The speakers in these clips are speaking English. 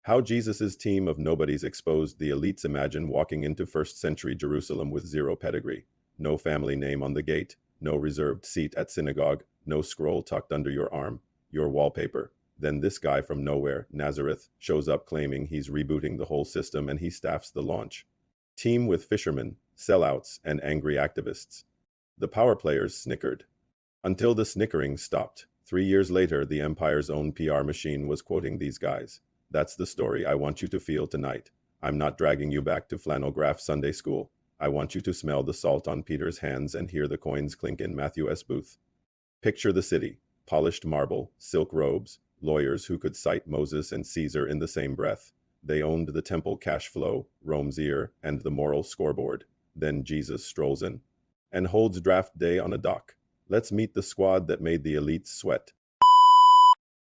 How Jesus's team of nobodies exposed the elites. Imagine walking into first century Jerusalem with zero pedigree, no family name on the gate, no reserved seat at synagogue, no scroll tucked under your arm, your wallpaper. Then this guy from nowhere, Nazareth, shows up claiming he's rebooting the whole system and he staffs the launch. Team with fishermen, sellouts, and angry activists. The power players snickered. Until the snickering stopped. 3 years later, the Empire's own PR machine was quoting these guys. That's the story I want you to feel tonight. I'm not dragging you back to flannel graph Sunday school. I want you to smell the salt on Peter's hands and hear the coins clink in Matthew's booth. Picture the city, polished marble, silk robes, lawyers who could cite Moses and Caesar in the same breath. They owned the temple cash flow, Rome's ear, and the moral scoreboard. Then Jesus strolls in and holds draft day on a dock. Let's meet the squad that made the elites sweat.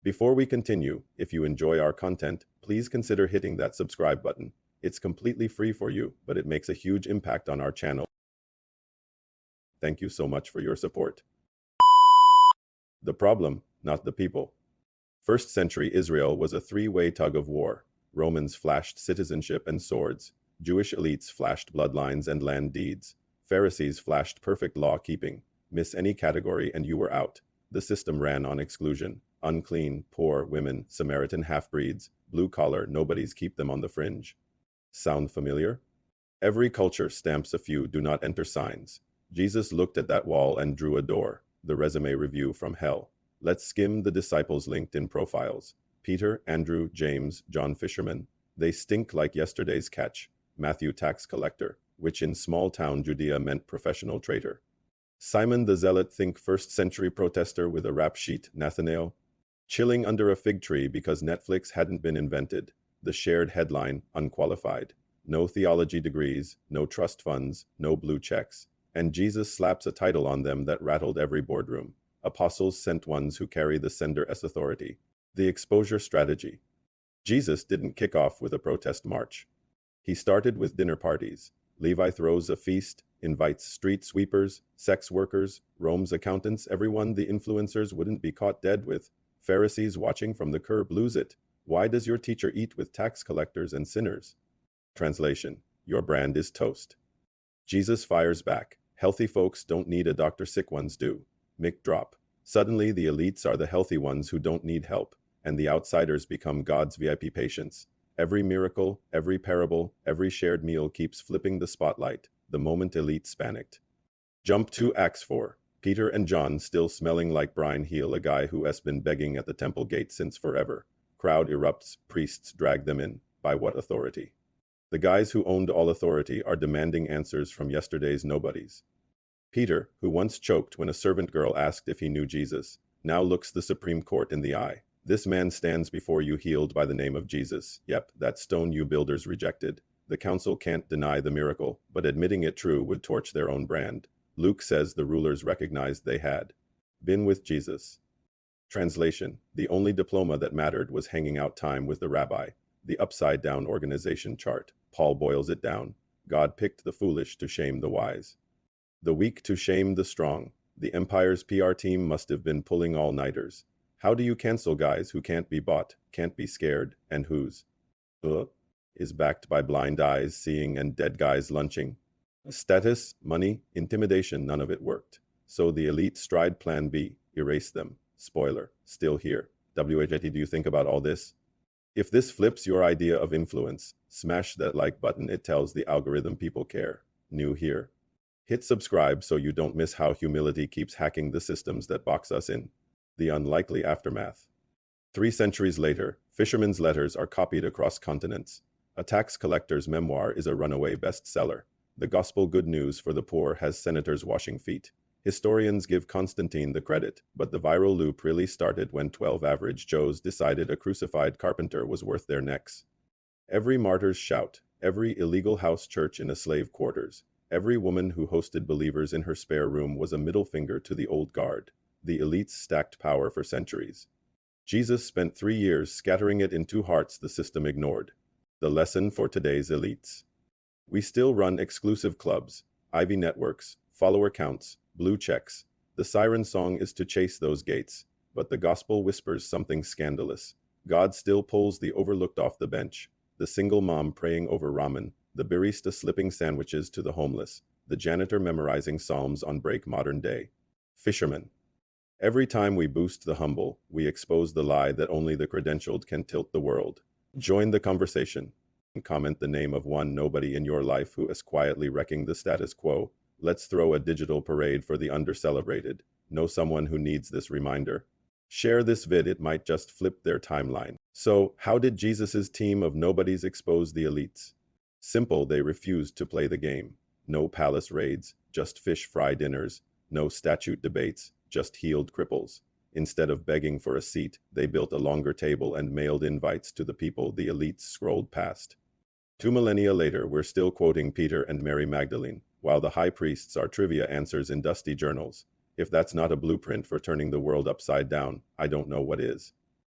Before we continue, if you enjoy our content, please consider hitting that subscribe button. It's completely free for you, but it makes a huge impact on our channel. Thank you so much for your support. The problem, not the people. First century Israel was a three-way tug of war. Romans flashed citizenship and swords. Jewish elites flashed bloodlines and land deeds. Pharisees flashed perfect law-keeping. Miss any category and you were out. The system ran on exclusion. Unclean, poor, women, Samaritan half-breeds, blue-collar, nobodies, keep them on the fringe. Sound familiar? Every culture stamps a few do not enter signs. Jesus looked at that wall and drew a door. The resume review from hell. Let's skim the disciples' LinkedIn profiles. Peter, Andrew, James, John fisherman. They stink like yesterday's catch. Matthew tax collector, which in small-town Judea meant professional traitor. Simon the Zealot, think first century protester with a rap sheet. Nathanael, chilling under a fig tree because Netflix hadn't been invented. The shared headline, unqualified. No theology degrees, no trust funds, no blue checks. And Jesus slaps a title on them that rattled every boardroom. Apostles sent ones who carry the sender's authority. The exposure strategy. Jesus didn't kick off with a protest march. He started with dinner parties. Levi throws a feast, invites street sweepers, sex workers, Rome's accountants, everyone the influencers wouldn't be caught dead with. Pharisees watching from the curb lose it. Why does your teacher eat with tax collectors and sinners? Translation: your brand is toast. Jesus fires back. Healthy folks don't need a doctor, sick ones do. Mic drop. Suddenly the elites are the healthy ones who don't need help, and the outsiders become God's VIP patients. Every miracle, every parable, every shared meal keeps flipping the spotlight, the moment elites panicked. Jump to Acts 4. Peter and John still smelling like brine heal a guy who has been begging at the temple gate since forever. Crowd erupts, priests drag them in. By what authority? The guys who owned all authority are demanding answers from yesterday's nobodies. Peter, who once choked when a servant girl asked if he knew Jesus, now looks the Supreme Court in the eye. This man stands before you healed by the name of Jesus. Yep, that stone you builders rejected. The council can't deny the miracle, but admitting it true would torch their own brand. Luke says the rulers recognized they had been with Jesus. Translation: the only diploma that mattered was hanging out time with the rabbi. The upside-down organization chart. Paul boils it down. God picked the foolish to shame the wise. The weak to shame the strong. The Empire's PR team must have been pulling all-nighters. How do you cancel guys who can't be bought, can't be scared, and whose is backed by blind eyes seeing and dead guys lunching? Status, money, intimidation, none of it worked. So the elite stride plan B, erase them. Spoiler, still here. WHT, do you think about all this? If this flips your idea of influence, smash that like button. It tells the algorithm people care. New here. Hit subscribe so you don't miss how humility keeps hacking the systems that box us in. The unlikely aftermath. 3 centuries later, fishermen's letters are copied across continents. A tax collector's memoir is a runaway bestseller. The gospel good news for the poor has senators washing feet. Historians give Constantine the credit, but the viral loop really started when 12 average Joes decided a crucified carpenter was worth their necks. Every martyr's shout, every illegal house church in a slave quarters, every woman who hosted believers in her spare room was a middle finger to the old guard. The elites stacked power for centuries. Jesus spent 3 years scattering it in 2 hearts the system ignored. The lesson for today's elites. We still run exclusive clubs, Ivy networks, follower counts, blue checks. The siren song is to chase those gates, but the gospel whispers something scandalous. God still pulls the overlooked off the bench. The single mom praying over ramen, the barista slipping sandwiches to the homeless, the janitor memorizing psalms on break modern day. Fisherman. Every time we boost the humble, we expose the lie that only the credentialed can tilt the world. Join the conversation and comment the name of one nobody in your life who is quietly wrecking the status quo. Let's throw a digital parade for the undercelebrated. Know someone who needs this reminder. Share this vid, it might just flip their timeline. So, how did Jesus's team of nobodies expose the elites? Simple, they refused to play the game. No palace raids, just fish fry dinners. No statute debates, just healed cripples. Instead of begging for a seat, they built a longer table and mailed invites to the people the elites scrolled past. 2 millennia later, we're still quoting Peter and Mary Magdalene, while the high priests are trivia answers in dusty journals. If that's not a blueprint for turning the world upside down, I don't know what is.